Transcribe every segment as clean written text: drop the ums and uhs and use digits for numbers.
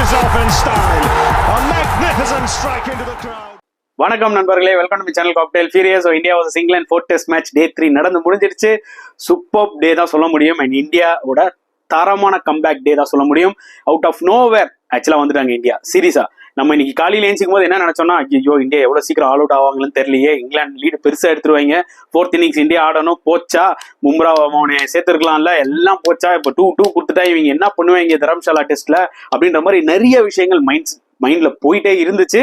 finishes off in style. A magnificent strike into the crowd. வணக்கம் நண்பர்களே, welcome to my channel cocktail furious. India versus England 4th test match டே 3 நடந்து முடிஞ்சிருச்சு. Super டே தான் சொல்ல முடியும். And இந்தியாவோட தரமான கம்பேக் டே தான் சொல்ல முடியும். அவுட் ஆஃப் நோவேர் ஆக்சுவலா வந்துட்டாங்க இந்தியா சீரியஸா. நம்ம இன்னைக்கு காலையில் ஏஞ்சிக்கும் போது என்ன நினைச்சோம்னா, ஐயோ இந்தியா எவ்வளவு சீக்கிரம் ஆல் அவுட் ஆவாங்கன்னு தெரியலையே, இங்கிலாந்து லீடு பெருசா எடுத்துருவாங்க, 4th இன்னிங்ஸ் இந்தியா ஆடணும், போச்சா மும்ரா அவனை சேர்த்துருக்கலாம்ல, எல்லாம் போச்சா, இப்போ 2-2 கொடுத்துட்டா இவங்க என்ன பண்ணுவாங்க தரம்சாலா டெஸ்ட்ல அப்படின்ற மாதிரி நிறைய விஷயங்கள் மைண்ட்ல போயிட்டே இருந்துச்சு.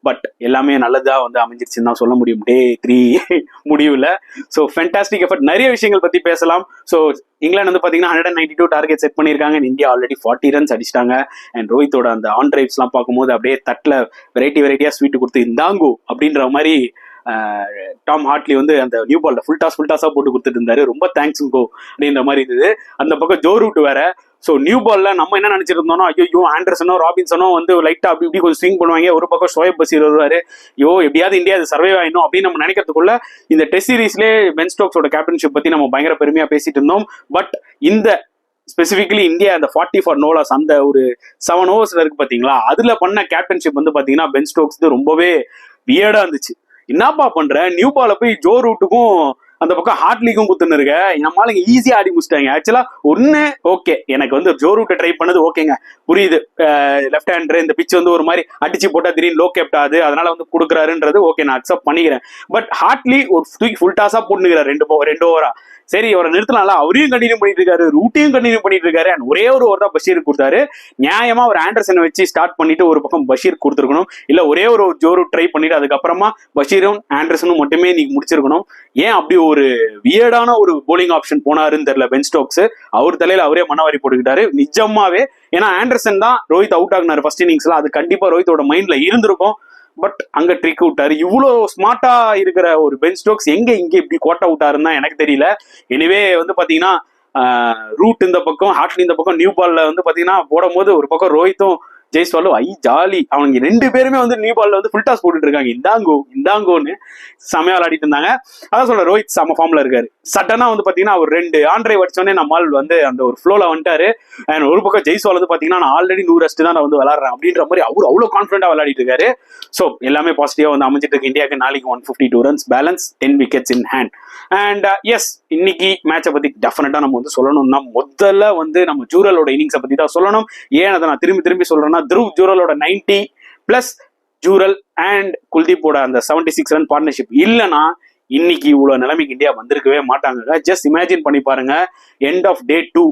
பட் எல்லாமே நல்லதா வந்து அமைஞ்சிருச்சுன்னு தான் சொல்ல முடியும் டே 3 முடிவுல. So fantastic effort. நிறைய விஷயங்கள் பத்தி பேசலாம். ஸோ இங்கிலாந்து வந்து பாத்தீங்கன்னா 192 டார்கெட் செட் பண்ணியிருக்காங்க. இந்தியா ஆல்ரெடி 40 ரன்ஸ் அடிச்சிட்டாங்க. அண்ட் ரோஹித்தோட அந்த ஆன் டிரைவ்ஸ் எல்லாம் பார்க்கும்போது அப்படியே தட்டில் வெரைட்டியா ஸ்வீட் கொடுத்து இந்தாங்கோ அப்படின்ற மாதிரி டாம் ஹார்ட்லி வந்து அந்த நியூ பால்ல ஃபுல் டாஸா போட்டு கொடுத்துட்டு இருந்தாரு. ரொம்ப தேங்க்ஸ் கோ அப்படின்ற மாதிரி இருந்தது. அந்த பக்கம் ஜோ ரூட் வேற. ஸோ நியூ பால்ல நம்ம என்ன நினைச்சிருந்தோம்னா, ஐயோ ஆண்டர்சனோ ராபின்சனோ வந்து லைட்டா அப்படி இப்படி கொஞ்சம் ஸ்விங் பண்ணுவாங்க, ஒரு பக்கம் ஷோயப் பஷீர் வருவாரு, எப்படியாவது இந்தியா அது சர்வைவ் ஆயிடும் அப்படின்னு நம்ம நினைக்கிறதுக்குள்ள இந்த டெஸ்ட் சீரீஸ்லேயே பென் ஸ்டோக்ஸோட கேப்டன்ஷிப் பத்தி நம்ம பயங்கர பெருமையா பேசிட்டு இருந்தோம். பட் இந்த ஸ்பெசிஃபிக்கலி இந்தியா அந்த 40 ஃபார் நோலாஸ் அந்த ஒரு 7 ஓவர்ஸ்ல இருக்கு பாத்தீங்களா, அதுல பண்ண கேப்டன்ஷிப் வந்து பாத்தீங்கன்னா பென் ஸ்டோக்ஸ் ரொம்பவே வியர்டா இருந்துச்சு. என்னப்பா பண்ற, நியூ பால போய் ஜோ ரூட்டுக்கும் அந்த பக்கம் ஹார்ட்லிக்கும் குத்துன்னு இருக்க, நம்மளால ஈஸியா ஆடி முடிச்சிட்டாங்க. ஆக்சுவலா ஒன்னு ஓகே, எனக்கு வந்து ஜோ ரூட்டை ட்ரை பண்ணது ஓகேங்க, புரியுது. லெஃப்ட் ஹேண்டர் இந்த பிச் வந்து ஒரு மாதிரி அடிச்சு போட்டா திடீர்னு லோ கேப்டாது, அதனால வந்து கொடுக்குறாருன்றது ஓகே, நான் அக்செப்ட் பண்ணிக்கிறேன். பட் ஹார்ட்லி ஒரு தூக்கி ஃபுல் டாஸா போட்டுக்கிறார் 2 ஓவரா. சரி, அவரை நிறுத்தலாம்ல, அவரையும் கண்டினியூ பண்ணிட்டு இருக்காரு, ரூட்டையும் கண்டினியூ பண்ணிட்டு இருக்காரு. அண்ட் ஒரே ஒரு ஓவர் தான் பஷீர் கொடுத்தாரு. நியாயமா ஒரு ஆண்டர்சனை வச்சு ஸ்டார்ட் பண்ணிட்டு ஒரு பக்கம் பஷீர் கொடுத்துருக்கணும். இல்ல ஒரே ஒரு ஜோ ரூட் ட்ரை பண்ணிட்டு அதுக்கப்புறமா பஷீரும் ஆண்டர்சனும் மட்டுமே நீங்க முடிச்சிருக்கணும். ஏன் அப்படி ஒரு வியர்டான ஒரு போலிங் ஆப்ஷன் போனாருன்னு தெரியல பென் ஸ்டோக்ஸ். அவர் தலையில அவரே மனவாரி போட்டுக்கிட்டாரு நிஜமாவே. ஏன்னா ஆண்டர்சன் தான் ரோஹித் அவுட் ஆகினாரு ஃபர்ஸ்ட் இன்னிங்ஸ்ல, அது கண்டிப்பா ரோஹித்தோட மைண்ட்ல இருந்திருக்கும். பட் அங்க ட்ரிக் விட்டாரு. இவ்வளவு ஸ்மார்ட்டா இருக்கிற ஒரு பென் ஸ்டோக்ஸ் இங்க இப்படி கோட்டை விட்டாருன்னு தான் எனக்கு தெரியல. எனிவே வந்து பாத்தீங்கன்னா ரூட் இந்த பக்கம் ஹார்ட்லி இந்த பக்கம் நியூ பால்ல வந்து பாத்தீங்கன்னா போடும் போது ஒரு பக்கம் ரோஹித்தும் ஜெய்ஸ்வாலும் ஜாலி, அவங்க 2 பேருமே வந்து நியூ பால்ல வந்து ஃபுல் டாஸ் போட்டுட்டு இருக்காங்க, இந்தாங்கோன்னு செமையா விளையாடிட்டு இருந்தாங்க. அதான் சொல்ற, ரோஹித் செம ஃபார்ம்ல இருக்காரு. சட்டனா வந்து பாத்தீங்கன்னா ஒரு 2 ஆண்ட்ரை அடிச்சோடனே நம்மால் வந்து அந்த ஒரு ஃப்ளோல வந்துட்டாரு. அண்ட் ஒரு பக்கம் ஜெய்ஸ்வால் வந்து பாத்தீங்கன்னா நான் ஆல்ரெடி 100 ரன் தான் நான் வந்து விளையாடுறேன் அப்படின்ற மாதிரி அவர் அவ்வளவு கான்ஃபிடண்டா விளையாடிட்டு இருக்காரு. ஸோ எல்லாமே பாசிட்டிவா வந்து அமைஞ்சிட்டு இருக்கு இந்தியாவுக்கு. நாளைக்கு 152 runs balance, 10 wickets in hand. And yes, இன்னைக்கு மேட்சை பத்தி டெஃபினட்டா நம்ம வந்து சொல்லணும்னா முதல்ல வந்து நம்ம ஜூரலோட இன்னிங்ஸை பத்தி தான் சொல்லணும். ஏன் அதை நான் திரும்பி சொல்றேன்னா, த்ருவ் ஜூரலோட 90 பிளஸ் ஜூரல் அண்ட் குல்தீப்போட அந்த 76 ரன் பார்ட்னர்ஷிப் இல்லைன்னா இன்னைக்கு இவ்வளவு நிலைமைக்கு இந்தியா வந்திருக்கவே மாட்டாங்க. ஜஸ்ட் இமேஜின் பண்ணி பாருங்க, எண்ட் ஆஃப் டே 2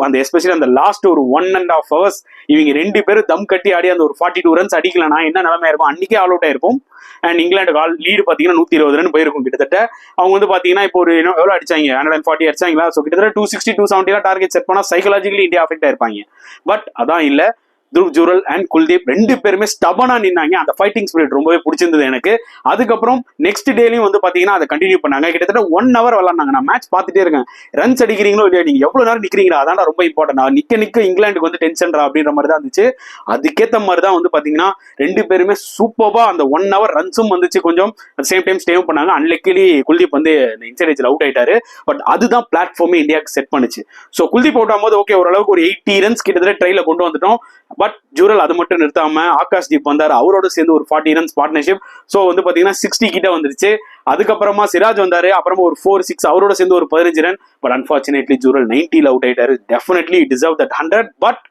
அந்த எஸ்பெஷலி அந்த லாஸ்ட் ஒரு 1.5 hours இவங்க 2 பேரும் தம் கட்டி ஆடி அந்த ஒரு 42 ரன்ஸ் அடிக்கலனா என்ன நிலைமை இருக்கும், அன்னைக்கே ஆல் அவுட் ஆயிருக்கும். அண்ட் இங்கிலாந்து லீடு பாத்தீங்கன்னா 120 ரன் போயிருக்கும் கிட்டத்தட்ட. அவங்க வந்து பாத்தீங்கன்னா இப்போ ஒரு எவ்வளவு அடிச்சாங்க, 140 அடிச்சாங்களா. ஸோ கிட்டத்தட்ட 260 270 டார்கெட் செட் பண்ணா சைக்கலாஜிக்கலி இந்தியா அஃபெக்ட் ஆயிருப்பாங்க. பட் அதான் இல்ல, த்ருவ் ஜூரல் அண்ட் குல்தீப் 2 பேருமே ஸ்டபனா நின்னாங்க. அந்த ஃபைட்டிங் ஸ்பிரிட் ரொம்பவே பிடிச்சிருந்தது எனக்கு. அதுக்கப்புறம் நெக்ஸ்ட் டேலையும் வந்து பாத்தீங்கன்னா அதை கண்டினியூ பண்ணாங்க. கிட்டத்தட்ட 1 hour விளாண்டாங்க. நான் மேட்ச் பார்த்துட்டே இருக்கேன், ரன்ஸ் அடிக்கிறீங்களோ இல்லையா, நீங்க எவ்வளவு நேரம் நிக்கிறீங்களா, அதான் ரொம்ப இம்பார்ட்டன்ட். நிக்க இங்கிலாந்துக்கு வந்து டென்ஷன்ரா அப்படின்ற மாதிரி தான் இருந்துச்சு. அதுக்கேற்ற மாதிரி தான் வந்து பாத்தீங்கன்னா 2 பேருமே சூப்பர்பா அந்த 1 hour ரன்ஸும் வந்துச்சு, கொஞ்சம் அட் சேம் டைம் ஸ்டேவும் பண்ணாங்க. அன்லக்கிலி குல்தீப் வந்து இந்த இன்சைட் ஏஜ்ல அவுட் ஆயிட்டாரு. பட் அதுதான் பிளாட்ஃபார்மே இந்தியாவுக்கு செட் பண்ணுச்சு. ஸோ குல்தீப் அவுட் ஆகும்போது ஓகே, ஓரளவுக்கு ஒரு 80 ரன்ஸ் கிட்டத்தட்ட ட்ரைல கொண்டு வந்துட்டோம். பட் ஜூரல் அது மட்டும் நிறுத்தாம ஆகாஷ்தீப் வந்தாரு, அவரோட சேர்ந்து ஒரு 40 ரன்ஸ் பார்ட்னர்ஷிப். ஸோ வந்து பாத்தீங்கன்னா 60 கிட்ட வந்துருச்சு. அதுக்கப்புறமா சிராஜ் வந்தாரு, அப்புறமா ஒரு 4-6 அவரோட சேர்ந்து ஒரு 15 ரன். பட் அன்பார்ச்சுனேட்லி ஜூரல் 90ல அவுட் ஆயிட்டாரு. Definitely deserve that 100. பட்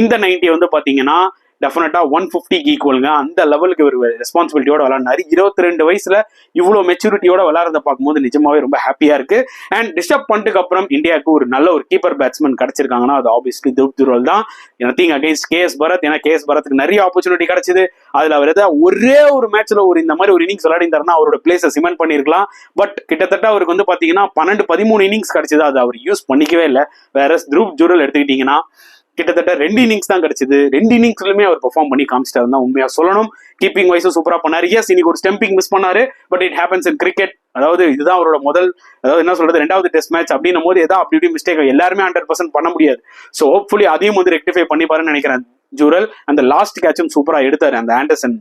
இந்த 90 வந்து பாத்தீங்கன்னா டெஃபினட்டா 150க்கு ஈக்குவலுங்க. அந்த லெவலுக்கு ஒரு ரெஸ்பான்சிபிலிட்டியோட விளையாடினாரு. 22 வயசுல இவ்வளவு மெச்சூரிட்டியோட விளையாடுறத பார்க்கும்போது நிஜமாவே ரொம்ப ஹாப்பியா இருக்கு. அண்ட் ரிஷப் பண்ட்டுக்கு அப்புறம் இந்தியாவுக்கு ஒரு நல்ல ஒரு கீப்பர் பேட்ஸ்மேன் கிடைச்சிருக்காங்கன்னா அது ஆப்வியஸ்லி த்ருவ் ஜூரல் தான். Nothing against KS Bharat. ஏன்னா கேஎஸ் பரத்துக்கு நிறைய ஆப்பர்ச்சுனிட்டி கிடைச்சது. அதுல அவர் ஏதாவது ஒரே ஒரு மேட்ச்ல ஒரு இந்த மாதிரி ஒரு இன்னிங்ஸ் விளையாடிந்தாருன்னா அவரோட பிளேஸை சிமெண்ட் பண்ணிருக்கலாம். பட் கிட்டத்தட்ட அவருக்கு வந்து பாத்தீங்கன்னா 12-13 இன்னிங்ஸ் கிடைச்சது, அது அவர் யூஸ் பண்ணிக்கவே இல்லை. வேற த்ருவ் ஜூரல் எடுத்துக்கிட்டீங்கன்னா கிட்டத்தட்ட 2 இன்னிங்ஸ் தான் கிடைச்சது. 2 இன்னிங்ஸ்லுமே அவர் பெர்ஃபார்ம் பண்ணி காமிச்சிட்டாரு தான் உண்மையா சொல்லணும். கீப்பிங் வைஸும் சூப்பரா பண்ணாரு. எஸ், இன்னைக்கு ஒரு ஸ்டம்பிங் மிஸ் பண்ணாரு. But it happens in cricket. அதாவது இதுதான் அவரோட அதாவது என்ன சொல்றது, 2வது டெஸ்ட் மேட்ச் அப்படின்னும் போது ஏதாவது அப்படி மிஸ்டேக் எல்லாருமே 100% பண்ண முடியாது. ஸோ ஹோப்ஃபுல்லி அதையும் வந்து ரெக்டிஃபை பண்ணி பாருன்னு நினைக்கிறேன் ஜூரல். அந்த லாஸ்ட் கேட்சும் சூப்பரா எடுத்தாரு. அந்த ஆண்டர்சன்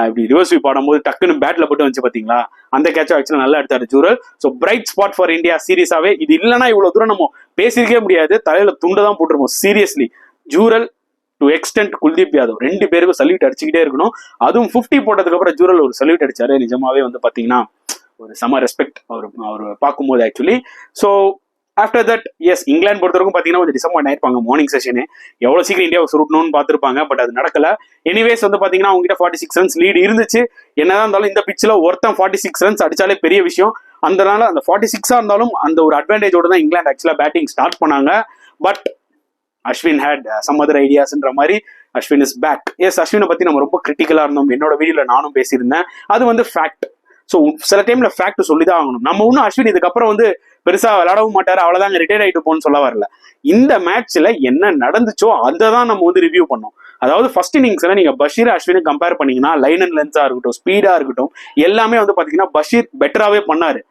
இப்படி ரிவர்ஸ் ஸ்வீப் ஆடும்போது டக்குன்னு பேட்ல போட்டு வந்து பாத்தீங்களா, அந்த கேட்ச் ஆக்சுவலா நல்லா எடுத்தாரு Jurel. So bright spot for India சீரியஸாவே. இது இல்லைன்னா இவ்வளவு தூரம் நம்ம பேசிருக்கவே முடியாது, தலையில துண்டு தான் போட்டுருப்போம் seriously. Jurel to extent Kuldeep Yadav 2 பேருக்கும் சல்யூட் அடிச்சுக்கிட்டே இருக்கணும். அதுவும் 50 போட்டதுக்கு அப்புறம் ஜூரல் ஒரு சல்யூட் அடிச்சாரு. நிஜமாவே வந்து பாத்தீங்கன்னா ஒரு செம ரெஸ்பெக்ட் அவர் பார்க்கும்போது actually. So after that yes, England பொறுத்தவரைக்கும் பார்த்தீங்கன்னா கொஞ்சம் டிசப்பாயிண்ட் ஆயிருப்பாங்க. மார்னிங் செஷனு எவ்வளோ சீக்கிரம் இந்தியாவை சுருட்டணும்னு பார்த்துருப்பாங்க. பட் அது நடக்கல. எனிவேஸ் வந்து பார்த்தீங்கன்னா அவங்ககிட்ட 46 ரன்ஸ் லீடு இருந்துச்சு. என்னதான் இருந்தாலும் இந்த பிச்சில் ஒருத்தன் 46 ரன்ஸ் அடிச்சாலே பெரிய விஷயம். அதனால அந்த 46 இருந்தாலும் அந்த ஒரு அட்வான்டேஜோட தான் இங்கிலாந்து ஆக்சுவலாக பேட்டிங் ஸ்டார்ட் பண்ணாங்க. But Ashwin had some other ஐடியாஸ்ன்ற மாதிரி அஸ்வின் இஸ் பேக். எஸ், அஸ்வினை பற்றி நம்ம ரொம்ப கிரிட்டிக்கலாக இருந்தோம். என்னோட வீடியோவில் நானும் பேசியிருந்தேன். அது வந்து ஃபேக்ட். ஸோ சில டைம்ல ஃபேக்ட் சொல்லி தான் ஆகணும். நம்ம ஒன்றும் அஸ்வின் இதுக்கப்புறம் வந்து பெருசா விளையாடவும் மாட்டாரு, அவ்வளவுதாங்க ரிட்டையர் ஆயிட்டு போன்னு சொல்ல வரல. இந்த மேட்ச்ல என்ன நடந்துச்சோ அதை தான் நம்ம வந்து ரிவ்யூ பண்ணோம். அதாவது ஃபர்ஸ்ட் இன்னிங்ஸ்ல நீங்க பஷீர் அஸ்வினை கம்பேர் பண்ணீங்கன்னா லைன் அண்ட் லென்ஸா இருக்கட்டும், ஸ்பீடா இருக்கட்டும், எல்லாமே வந்து பாத்தீங்கன்னா பஷீர் பெட்டராகவே பண்ணாரு.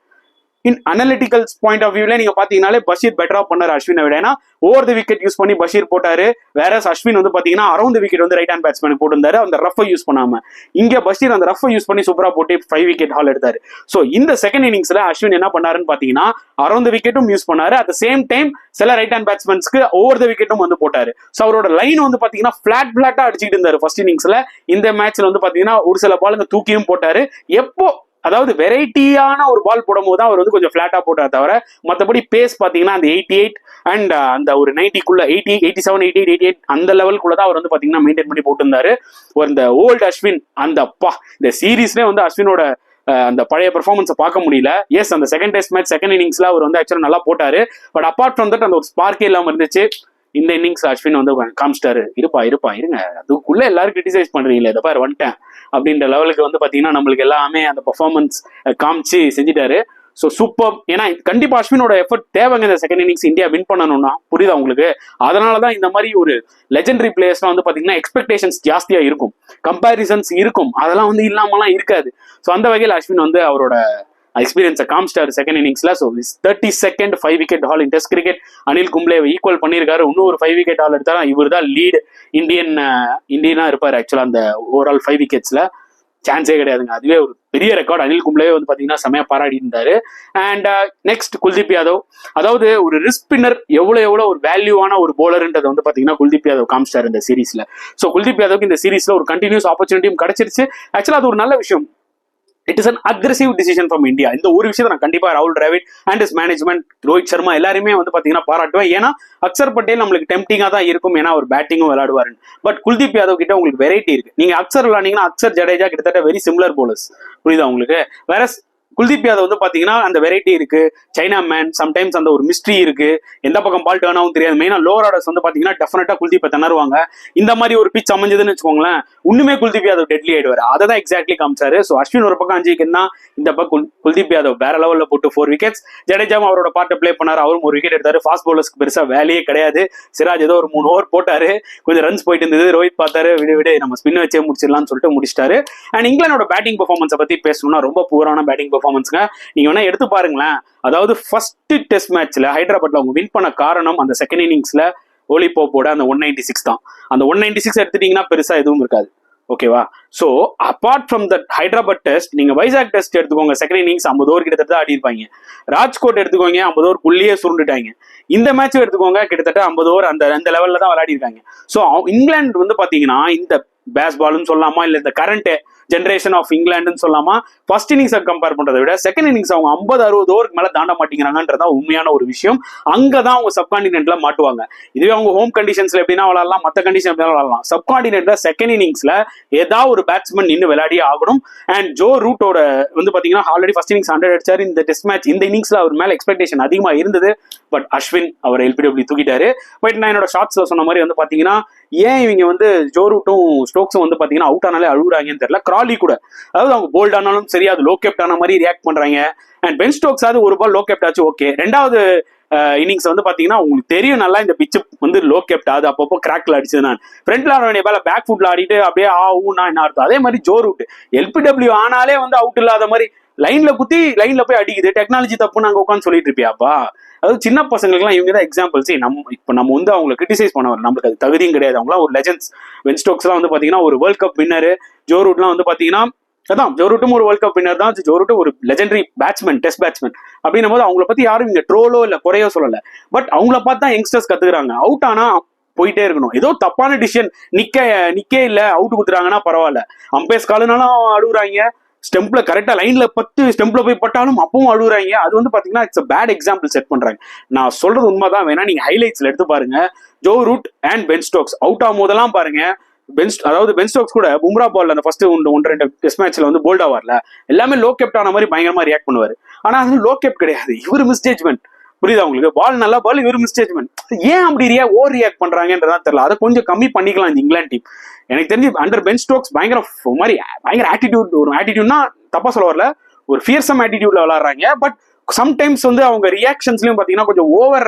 இன் அனலிட்டிக்கல் பாயிண்ட் ஆஃப் வியூல நீங்க பாத்தீங்கன்னாலே பஷீர் பெட்டரா பண்ணாரு அஸ்வினை விட. ஏன்னா ஓவர் தி விக்கெட் யூஸ் பண்ணி பஷீர் போட்டாரு. வேற அஸ்வின் வந்து பாத்தீங்கன்னா அரௌண்ட் தி விக்கெட் வந்து ரைட் ஹேண்ட் பேட்ஸ்மேன் போட்டிருந்தாரு, அந்த ரஃபை யூஸ் பண்ணாம. இங்க பஷீர் அந்த ரஃபை யூஸ் பண்ணி சூப்பரா போட்டு 5 விக்கெட் ஹால் எடுத்தாரு. ஸோ இந்த செகண்ட் இன்னிங்ஸ்ல அஸ்வின் என்ன பண்ணாருன்னு பாத்தீங்கன்னா அரௌண்ட் தி விக்கெட்டும் யூஸ் பண்ணாரு, அட் த சேம் டைம் சில ரைட் ஹேண்ட் பேட்ஸ்மேன்ஸ்க்கு ஓவர் தி விக்கெட்டும் வந்து போட்டாரு. ஸோ அவரோட லைன் வந்து பாத்தீங்கன்னா பிளாட்டா அடிச்சுட்டு இருந்தாரு ஃபர்ஸ்ட் இன்னிங்ஸ்ல. இந்த மேட்ச்ல வந்து பாத்தீங்கன்னா ஒரு சில பாலுங்க தூக்கியும் போட்டாரு. எப்போ அதாவது வெரைட்டியான ஒரு பால் போடும் போது தான் அவர் வந்து கொஞ்சம் பிளாட்டா போட்டார் தவிர மற்றபடி பேஸ் பாத்தீங்கன்னா அந்த 88 அண்ட் அந்த ஒரு 90க்குள்ள 87, 88 அந்த லெவலுக்குள்ள தான் அவர் வந்து பாத்தீங்கன்னா மெயின்டைன் பண்ணி போட்டிருந்தாரு. இந்த ஓல்டு அஸ்வின் அந்த இந்த சீரீஸ்லேயே வந்து அஸ்வினோட அந்த பழைய பெர்ஃபார்மன்ஸை பார்க்க முடியல. எஸ், அந்த செகண்ட் டெஸ்ட் மேட்ச் செகண்ட் இன்னிங்ஸ்ல அவர் வந்து ஆக்சுவலா நல்லா போட்டாரு. பட் அப்பார்ட் ஃப்ரம் தட் அந்த ஒரு ஸ்பார்க்கே இல்லாம இருந்துச்சு. இந்த இன்னிங்ஸ் அஸ்வின் வந்து காமிச்சிட்டாரு, இருங்க அதுக்குள்ள எல்லாரும் கிரிட்டிசைஸ் பண்றீங்களே, இதை பாரு வந்துட்டேன் அப்படின்ற லெவலுக்கு வந்து பாத்தீங்கன்னா நம்மளுக்கு எல்லாமே அந்த பெர்ஃபார்மன்ஸ் காமிச்சு செஞ்சுட்டாரு. So super. ஏன்னா கண்டிப்பா அஸ்வினோட எஃபர்ட் தேவைங்க இந்த செகண்ட் இன்னிங்ஸ் இந்தியா வின் பண்ணணும்னா, புரியுதா உங்களுக்கு? அதனாலதான் இந்த மாதிரி ஒரு லெஜெண்டரி பிளேயர்ஸ்லாம் வந்து பாத்தீங்கன்னா எக்ஸ்பெக்டேஷன்ஸ் ஜாஸ்தியா இருக்கும், கம்பேரிசன்ஸ் இருக்கும், அதெல்லாம் வந்து இல்லாமலாம் இருக்காது. ஸோ அந்த வகையில் அஸ்வின் வந்து அவரோட எக்ஸ்பீரியன்ஸை காமிச்சிட்டாரு செகண்ட் இன்னிங்ஸ்ல. So 32nd 5 wicket haul in test cricket Anil கும்ப்ளேவை ஈக்குவல் பண்ணியிருக்காரு. இன்னும் ஒரு 5 விக்கெட் ஹால் எடுத்தாலும் இவர் தான் லீடு இந்தியனா இருப்பாரு ஆக்சுவலா அந்த ஓவரால் 5 விக்கெட்ஸ்ல. சான்ஸே கிடையாதுங்க. அதுவே ஒரு பெரிய ரெக்கார்ட். அனில் கும்ப்ளே வந்து பாத்தீங்கன்னா செமையா பாராடி இருந்தாரு. And next Kuldeep Yadav. அதாவது ஒரு ரிஸ்க் ஸ்பின்னர் எவ்வளவு ஒரு வேல்யூவான ஒரு போலர்ன்றதை வந்து பாத்தீங்கன்னா குல்தீப் யாதவ் காமிச்சிட்டாரு இந்த சீரீஸ்ல. ஸோ குல்தீப் யாதவுக்கு இந்த சீரீஸ்ல ஒரு கண்டினியூஸ் ஆப்பர்ச்சுனிட்டியும் கிடைச்சிருச்சு. ஆக்சுவலா அது ஒரு நல்ல விஷயம். It is an aggressive decision from India. இந்த ஒரு விஷயத்தை நான் கண்டிப்பா ராகுல் Dravid and is management, Rohit Sharma எல்லாருமே வந்து பாத்தீங்கன்னா பாராட்டுவேன். ஏன்னா அக்சர் பட்டேல் நம்மளுக்கு டெம்டிங்கா தான் இருக்கும், ஏன்னா ஒரு பேட்டிங்கும் விளையாடுவாரு. பட் குல்தீப் யாதவ் கிட்ட உங்களுக்கு வெரைட்டி இருக்கு. நீங்க அக்சர் விளையாண்டீங்கன்னா அக்சர் ஜடேஜா கிட்டத்தட்ட வெரி சிமிலர் போலர்ஸ், புரியுதா உங்களுக்கு? வேற குல்தீப் யாதவ் வந்து பாத்தீங்கன்னா அந்த வெரைட்டி இருக்கு, சைனா மேன், சம்டைம்ஸ் அந்த ஒரு மிஸ்ட்ரி இருக்கு, எந்த பக்கம் பால் டர்ன் ஆகும் தெரியாது. மெயினா லோவர் ஆர்டர்ஸ் வந்து பாத்தீங்கன்னா டெஃபினட்டா குல்தீப்பை திணறுவாங்க. இந்த மாதிரி ஒரு பிச் அமைஞ்சதுன்னு வச்சுக்கோங்களேன், இன்னுமே குல்தீப் யாதவ் டெட்லி ஆயிடுவாரு. அதை தான் எக்ஸாக்ட்லி காமிச்சாரு. ஸோ அஸ்வின் ஒரு பக்கம் 5 விக்கெட்னா, இந்த பக்கம் குல்தீப் யாதவ் வேற லெவலில் போட்டு 4 விக்கெட்ஸ். ஜடேஜாவும் அவரோட பார்ட்டை பிளே பண்ணாரு, அவரும் 1 விக்கெட் எடுத்தாரு. ஃபாஸ்ட் பவுலர்ஸ்க்கு பெருசா வேலையே கிடையாது. சிராஜ் ஏதோ ஒரு 3 ஓவர் போட்டாரு, கொஞ்சம் ரன்ஸ் போயிட்டு இருந்தது. ரோஹித் பார்த்தாரு, விடு நம்ம ஸ்பின் வச்சே முடிச்சிடலாம்னு சொல்லிட்டு முடிச்சிட்டாரு. அண்ட் இங்கிலாந்தோட பேட்டிங் பெர்ஃபார்மன்ஸை பத்தி பேசணும்னா ரொம்ப புவரான பேட்டிங் பெர்ஃபார்மன்ஸ்ங்க. நீங்க வேணா எடுத்து பாருங்களேன். அதாவது ஃபர்ஸ்ட் டெஸ்ட் மேட்ச்ல ஹைதராபாத்ல அவங்க வின் பண்ண காரணம் அந்த செகண்ட் இன்னிங்ஸ்ல ஓலி போப்போட அந்த 196 தான். அந்த 196 எடுத்துட்டீங்கன்னா பெருசா எதுவும் இருக்காது, ஓகேவா? So apart from that Hyderabad test, நீங்க வைசாக் டெஸ்ட் எடுத்துக்கோங்க, செகண்ட் இன்னிங்ஸ் 50 ஓவர் கிட்டத்தட்ட ஆடி இருப்பாங்க. ராஜ்கோட் எடுத்துக்கோங்க, 50 ஓவருக்குள்ளேயே சுருண்டுட்டாங்க. இந்த மேட்ச் எடுத்துக்கோங்க, கிட்டத்தட்ட 50 ஓவர் அந்த லெவல்ல தான் விளையாடி இருக்காங்க. ஸோ இங்கிலாந்து வந்து பாத்தீங்கன்னா இந்த பேஸ் பால்னு சொல்லலாமா, இல்ல இந்த கரண்ட் ஜென்ரேஷன் ஆஃப் இங்கிலாந்துன்னு சொல்லாமா, ஃபர்ஸ்ட் இன்னிங்ஸை கம்பேர் பண்றதை விட செகண்ட் இன்னிங்ஸ் அவங்க 50-60 ஓவருக்கு மேல தாண்ட மாட்டேங்கிறாங்கன்றதா உண்மையான ஒரு விஷயம். அங்கதான் அவங்க சப்கான்டினென்ட்ல மாட்டுவாங்க. இதுவே அவங்க ஹோம் கண்டிஷன்ஸ்ல எப்படின்னா விளையாடலாம், மற்ற கண்டிஷன் எப்படின்னா விளையாடலாம். சப்கான்டினென்ட்ல செகண்ட் இன்னிங்ஸ்ல ஏதாவது ஒரு பேட்ஸ்மேன் நின்று விளையாடியே ஆகணும். அண்ட் ஜோ ரூட்டோட வந்து பாத்தீங்கன்னா ஆல்ரெடி ஃபர்ஸ்ட் இன்னிங்ஸ் 100 அடிச்சாரு இந்த டெஸ்ட் மேட்ச். இந்த இன்னிங்ஸ்ல அவர் மேல எக்ஸ்பெக்டேஷன் அதிகமா இருந்தது. பட் அஸ்வின் அவர் LPW தூக்கிட்டாரு. பட் நான் என்னோட ஷார்ட்ஸ்ல சொன்ன மாதிரி வந்து பாத்தீங்கன்னா ஏன் இவங்க வந்து ஜோ ரூட்டும் ஸ்டோக்ஸும் வந்து பாத்தீங்கன்னா அவுட் ஆனாலே அழுகுறாங்கன்னு தெரியல. கிராலி கூட, அதாவது அவங்க போல்ட் ஆனாலும் சரி, அது லோ கேப்ட் ஆன மாதிரி ரியாக்ட் பண்றாங்க. அண்ட் பென் ஸ்டோக்ஸ் அது ஒரு பால் லோ கேப்ட் ஆச்சு, ஓகே. ரெண்டாவது இன்னிங்ஸ் வந்து பாத்தீங்கன்னா உங்களுக்கு தெரியும் நல்லா இந்த பிச்சு வந்து லோ கேப்ட் ஆகுது, அப்பப்போ கிராக்ல அடிச்சது. நான் ஃப்ரண்ட்ல ஆட வேண்டிய பால பேக் ஃபுட்ல ஆடிட்டு அப்படியே ஆகும்னா என்ன அர்த்தம்? அதே மாதிரி ஜோ ரூட் LPW ஆனாலே வந்து அவுட் இல்லாத மாதிரி லைன்ல குத்தி லைன்ல போய் அடிக்குது. டெக்னாலஜி தப்புன்னு அங்க உட்காந்து சொல்லிட்டு இருப்பியாப்பா? அதாவது சின்ன பசங்களுக்குலாம் இவங்க தான் எக்ஸாம்பிள்ஸ். நம்ம வந்து அவங்களை கிரிட்டிசைஸ் பண்ண வர நம்மளுக்கு அது தகுதியும் கிடையாது. அவங்களாம் ஒரு லெஜெண்ட்ஸ். பென் ஸ்டோக்ஸ்லாம் வந்து பாத்தீங்கன்னா ஒரு வேர்ல்ட் கப் வின்னரு. ஜோ ரூட்லாம் வந்து பாத்தீங்கன்னா அதான் ஜோ ரூட்டும் ஒரு வேர்ல்ட் கப் வின்னர் தான். ஜோ ரூட் ஒரு லெஜெண்டரி பேட்ஸ்மேன், டெஸ்ட் பேட்ஸ்மேன். அப்படின்னும் போது அவங்கள பத்தி யாரும் இங்க ட்ரோலோ இல்ல குறையோ சொல்லல. பட் அவங்கள பார்த்து தான் யங்ஸ்டர்ஸ் கத்துக்கிறாங்க. அவுட் ஆனா போயிட்டே இருக்கணும். ஏதோ தப்பான டிசிஷன் நிக்கே இல்ல அவுட் குடுத்துறாங்கன்னா பரவாயில்ல, அம்பேஸ் காலுனாலும் அழுகுறாங்க, ஸ்டெம்ப்ல கரெக்டா லைன்ல 10 ஸ்டெம்ப்ல போய் பட்டாலும் அப்பவும் அழுகுறாங்க. அது வந்து பாத்தீங்கன்னா இட்ஸ் பேட் எக்ஸாம்பிள் செட் பண்றாங்க. நான் சொல்றது உண்மைதான், வேணா நீங்க ஹைலைட்ஸ்ல எடுத்து பாருங்க. Joe Root and Ben Stokes out ஆகும் போதெல்லாம் பாருங்க, பென் ஸ்டோக்ஸ் கூட பும்ரா பால்ல அந்த ஃபர்ஸ்ட் 1-2 டெஸ்ட் மேட்ச்ல வந்து போல்டா வரல, எல்லாமே லோ கேப்ட் ஆன மாதிரி பயங்கரமா ரியாக்ட் பண்ணுவாரு. ஆனா அது லோ கேப்ட் கிடையாது, இவரு மிஸ்ஜட்மெண்ட். புரியுதா உங்களுக்கு? பால் நல்லா பால், இவரு மிஸ்ஜட்மெண்ட். ஏன் அப்படி ஓவர் ரியாக்ட் பண்றாங்கன்றதான் தெரியல. அதை கொஞ்சம் கம்மி பண்ணிக்கலாம் இந்த இங்கிலாந்து டீம். எனக்கு தெரிஞ்சு அண்டர் பென் ஸ்டோக்ஸ் பயங்கர ஆட்டிடியூட், ஒரு ஆட்டிடியூட்னா தப்பா சொல்ல வரல, ஒரு ஃபியர்சம் ஆட்டிடியூட்ல விளாடுறாங்க. பட் சம்டைம்ஸ் வந்து அவங்க ரியாக்ஷன்ஸ்லயும் பாத்தீங்கன்னா கொஞ்சம் ஓவர்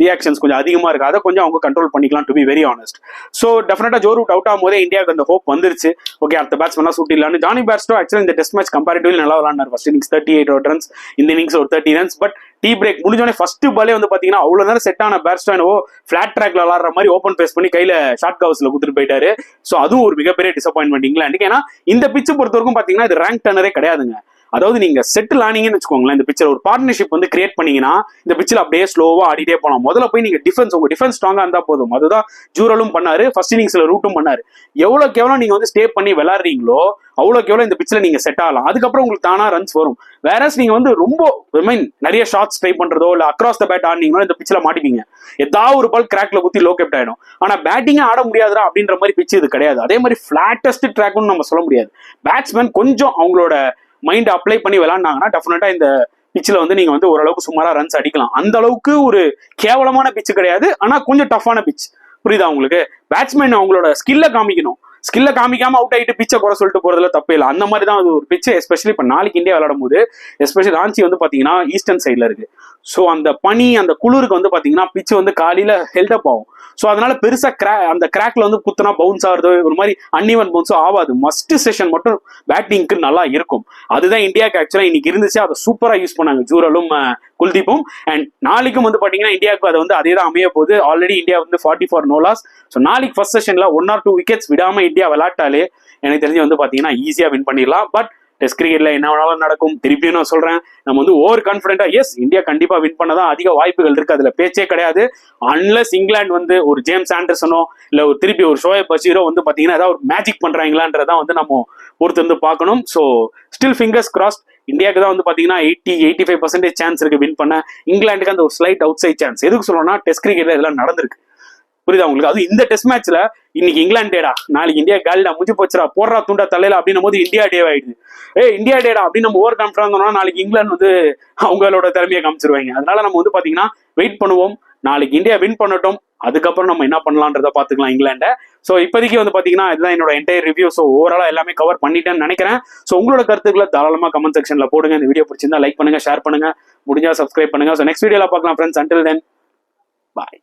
ரியாக்ஷன்ஸ் கொஞ்சம் அதிகமா இருக்கு. அதை கொஞ்சம் அவங்க கண்ட்ரோல் பண்ணிக்கலாம், to be very honest. So டெஃபினட்டா ஜோ ரூட் அவுட் ஆகும் போதே இந்தியாவுக்கு அந்த ஹோப் வந்துருச்சு. ஓகே, அடுத்த பேட்ஸ்மேனா சூட்டிடலான்னு. ஜானி பேர்ஸ்டோ ஆக்சுவலா இந்த டெஸ்ட் மேட்ச் கம்பேரிட்டிவ்லி நல்லா விளாண்டார். ஃபர்ஸ்ட் இன்னிங்ஸ் 38 ரன்ஸ், இந்த இன்னிங்ஸ் ஒரு 30 ரன்ஸ். பட் டீ பிரேக் முடிஞ்சோடனே ஃபர்ஸ்ட் பாலே வந்து பாத்தீங்கன்னா அவ்வளவு நேரம் செட் ஆன பேர்ஸ்டோ என்னவோ பிளாட் ட்ராக்ல விளாடுற மாதிரி ஓப்பன் பேஸ் பண்ணி கையில ஷார்ட் கவர்ஸ்ல குடுத்துட்டு போயிட்டாரு. ஸோ அதுவும் ஒரு மிகப்பெரிய டிசப்பாயின்மெண்ட் இங்கிலாந்துக்கு. ஏன்னா இந்த பிச்சை பொறுத்த வரைக்கும் பாத்தீங்கன்னா இது ரேங்க் டர்னரே கிடையாதுங்க. அதாவது நீங்க செட்டில் ஆனீங்கன்னு வச்சுக்கோங்களேன், இந்த பிச்சர் ஒரு பார்ட்னர்ஷிப் வந்து கிரியேட் பண்ணீங்கன்னா இந்த பிச்சில் அப்படியே ஸ்லோவா ஆடிட்டே போகலாம். முதல்ல போய் நீங்க உங்க டிஃபென்ஸ் ஸ்ட்ராங்கா இருந்தா போதும். அதுதான் ஜூரலும் பண்ணாரு, ஃபர்ஸ்ட் இன்னிங்ஸ்ல ரூட்டும் பண்ணாரு. எவ்வளவுக்கு எவ்வளவு நீங்க வந்து ஸ்டே பண்ணி விளையாடுறீங்களோ அவ்வளோக்கு எவ்வளவு இந்த பிச்சில் நீங்க செட் ஆகலாம். அதுக்கப்புறம் உங்களுக்கு தானா ரன்ஸ் வரும். வேற நீங்க வந்து ரொம்ப நிறைய ஷாட்ஸ் ட்ரை பண்றதோ இல்ல அக்ராஸ் த பேட் ஆடினீங்களோ இந்த பிச்சில் மாட்டிப்பீங்க. ஏதாவது ஒரு பால் கிராக்ல குத்தி லோ கேப்ட் ஆயிடும். ஆனா பேட்டிங்கா ஆட முடியாதுரா அப்படின்ற மாதிரி பிச்சு இது கிடையாது. அதே மாதிரி பிளாட்டஸ்ட் ட்ராக்னு நம்ம சொல்ல முடியாது. பேட்ஸ்மேன் கொஞ்சம் அவங்களோட மைண்ட் அப்ளை பண்ணி விளையாண்டாங்கன்னா டெஃபினட்டா இந்த பிச்சில் வந்து நீங்க வந்து ஓரளவுக்கு சுமாரா ரன்ஸ் அடிக்கலாம். அந்த அளவுக்கு ஒரு கேவலமான பிச்சு கிடையாது, ஆனா கொஞ்சம் டஃப்பான பிச். புரியுதா உங்களுக்கு? பேட்ஸ்மேன் அவங்களோட ஸ்கில்ல காமிக்கணும். ஸ்கில்ல காமிக்காம அவுட் ஆகிட்டு பிச்சை குறை சொல்லிட்டு போறதுல தப்பே இல்லை. அந்த மாதிரி தான் அது ஒரு பிச்சு. எஸ்பெஷலி இப்போ நாளைக்கு இந்தியா விளையாடும் போது, எஸ்பெஷலி ராஞ்சி வந்து பாத்தீங்கன்னா ஈஸ்டர்ன் சைட்ல இருக்கு. ஸோ அந்த பனி அந்த குளிருக்கு வந்து பாத்தீங்கன்னா பிச்சு வந்து காலையில ஹெல்டப் ஆகும். ஸோ அதனால பெருசா அந்த கிராக்ல வந்து குத்துனா பவுன்ஸ் ஆகுறது, ஒரு மாதிரி அன்இவன் பவுன்ஸும் ஆகாது. மஸ்ட் செஷன் மட்டும் பேட்டிங்க்கு நல்லா இருக்கும். அதுதான் இந்தியாவுக்கு ஆக்சுவலா இன்னைக்கு இருந்துச்சு. அதை சூப்பரா யூஸ் பண்ணாங்க ஜூரலும் குல்தீப்பும். அண்ட் நாளைக்கும் வந்து பாத்தீங்கன்னா இந்தியாவுக்கு அது வந்து அதே தான் அமைய போகுது. ஆல்ரெடி இந்தியா வந்து 44 no loss. ஸோ நாளைக்கு ஃபர்ஸ்ட் செஷன்ல 1 or 2 விக்கெட்ஸ் விடாம இந்தியா விளையாட்டாலே எனக்கு தெரிஞ்சு வந்து பாத்தீங்கன்னா ஈஸியா வின் பண்ணிடலாம். பட் டெஸ்ட் கிரிக்கெட்ல என்ன வேணாலும் நடக்கும். திருப்பியும் நான் சொல்றேன், நம்ம வந்து ஓவர் கான்பிடென்டா எஸ் இந்தியா கண்டிப்பா வின் பண்ணதான் அதிக வாய்ப்புகள் இருக்கு, அதுல பேச்சே கிடையாது. அன்லஸ் இங்கிலாந்து வந்து ஒரு ஜேம்ஸ் ஆண்டர்சனோ இல்ல ஒரு திருப்பி ஒரு ஷோயப் பஷீரோ வந்து பாத்தீங்கன்னா ஏதாவது ஒரு மேஜிக் பண்றாங்களான்றதான் வந்து நம்ம பொறுத்து வந்து பார்க்கணும். So still fingers crossed. இந்தியாவுக்கு தான் வந்து பாத்தீங்கன்னா 80-85% சான்ஸ் இருக்கு வின் பண்ண. இங்கிலாந்துக்கு அந்த ஒரு ஸ்லைட் அவுட் சைட் சான்ஸ். எதுக்கு சொல்றோம்னா டெஸ்ட் கிரிக்கெட்ல இதெல்லாம் நடந்திருக்கு. புரியுதா உங்களுக்கு? அது இந்த டெஸ்ட் மேட்ச்ல இன்னைக்கு இங்கிலாந்து டேடா, நாளைக்கு இந்தியா காலிடா முடிஞ்சு போச்சுரா, போடுறா துண்டா தலையில அப்படின்னும் போது இந்தியா டே ஆயிடுது. இந்தியா டேடா அப்படின்னு நம்ம ஓவர் கான்ஃபிடன்ஸ் நாளைக்கு இங்கிலாந்து வந்து அவங்களோட திறமையை காமிச்சிருவாங்க. அதனால நம்ம வந்து பாத்தீங்கன்னா வெயிட் பண்ணுவோம். நாளைக்கு இந்தியா வின் பண்ணட்டும், அதுக்கப்புறம் நம்ம என்ன பண்ணலான்றத பாத்துக்கலாம் இங்கிலாண்ட. ஸோ இப்போதைக்கு வந்து பாத்தீங்கன்னா இதுதான் என்னோட என்டையர் ரிவ்யூ. ஸோ ஓவராலா எல்லாமே கவர் பண்ணிட்டேன்னு நினைக்கிறேன். ஸோ உங்களோட கருத்துக்களை தாராளமா கமெண்ட் செக்ஷன்ல போடுங்க. இந்த வீடியோ பிடிச்சிருந்தா லைக் பண்ணுங்க, ஷேர் பண்ணுங்க, முடிஞ்சா சப்ஸ்கிரைப் பண்ணுங்க. ஸோ நெக்ஸ்ட் வீடியோல பார்க்கலாம் ஃப்ரெண்ட்ஸ். அன்டில் தென் பாய்.